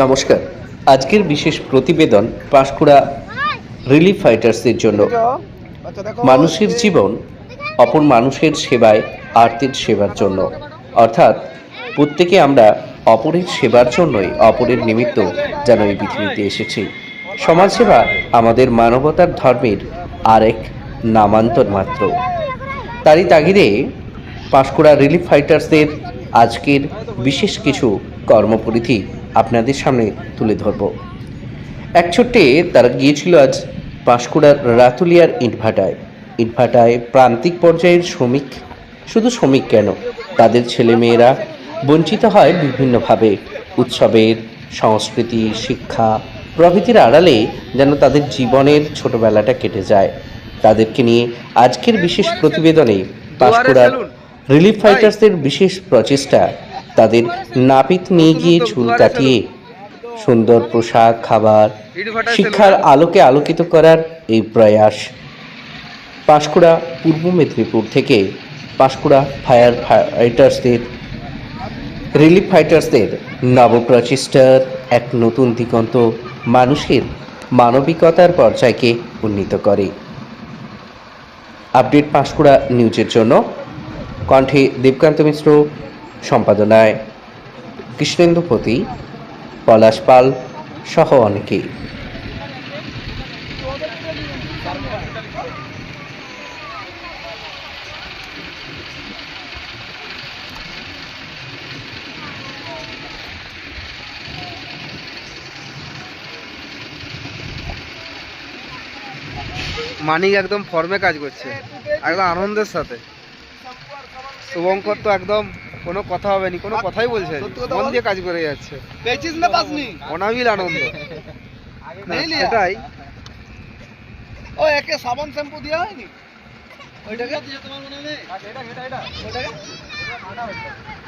নমস্কার। আজকের বিশেষ প্রতিবেদন পাঁশকুড়া রিলিফ ফাইটার্সদের জন্য। মানুষের জীবন অপর মানুষের সেবায়, আর্তের সেবার জন্য। অর্থাৎ প্রত্যেকে আমরা অপরের সেবার জন্যই অপরের নিমিত্ত যেন এই পৃথিবীতে এসেছি। সমাজসেবা আমাদের মানবতার ধর্মের আরেক নামান্তর মাত্র। তারই তাগিদে পাঁশকুড়া রিলিফ ফাইটার্সদের আজকের বিশেষ কিছু কর্মপরিধি আপনাদের সামনে তুলে ধরব। এক ছোট্টে তারা গিয়েছিল আজ পাঁশকুড়ার রাতুলিয়ার ইটভাটায় প্রান্তিক পর্যায়ের শ্রমিক, শুধু শ্রমিক কেন, তাদের ছেলেমেয়েরা বঞ্চিত হয় বিভিন্নভাবে। উৎসবের সংস্কৃতি, শিক্ষা প্রভৃতির আড়ালে যেন তাদের জীবনের ছোটবেলাটা কেটে যায়। তাদেরকে নিয়ে আজকের বিশেষ প্রতিবেদনে পাঁশকুড়ার রিলিফ ফাইটার্সদের বিশেষ প্রচেষ্টা, তাদের নাপিত নিয়ে গিয়ে চুল কাটিয়ে সুন্দর পোশাক, খাবার, শিক্ষার আলোকে আলোকিত করার এই প্রয়াস। পাঁশকুড়া পূর্ব মেদিনীপুর থেকে পাঁশকুড়া রিলিফ ফাইটার্সদের নবপ্রচেষ্টার এক নতুন দিগন্ত মানুষের মানবিকতার পর্যায়কে উন্নীত করে। আপডেট পাঁশকুড়া নিউজের জন্য কণ্ঠে দেবকান্ত মিশ্র, সম্পাদনায় কৃষ্ণেন্দু পতি, পলাশ পাল সহ অনেকেই। মানিক একদম ফর্মে কাজ করছে, একদম আনন্দের সাথে। শুভঙ্কর তো একদম কোনো কথা হবে নি, কোনো কথাই বলছে না, মন দিয়ে কাজ করে যাচ্ছে, অনাবিল আনন্দ। সেটাই। ও একে সাবান শ্যাম্পু দেওয়া হয়নি ওইটাকে তোমার মনে নেই? ওইটাকে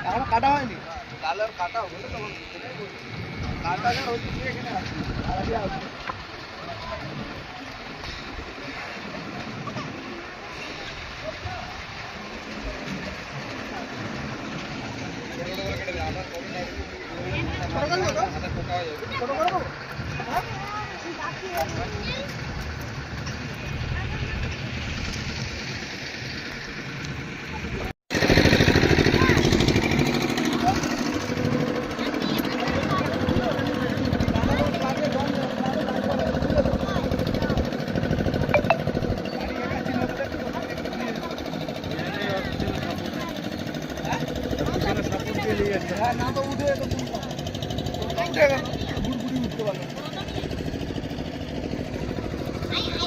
এখনো কাটা হয়নি, লালের কাটা হবে তো তখন কাটা যা হচ্ছে এখানে আছে। না তো উঠে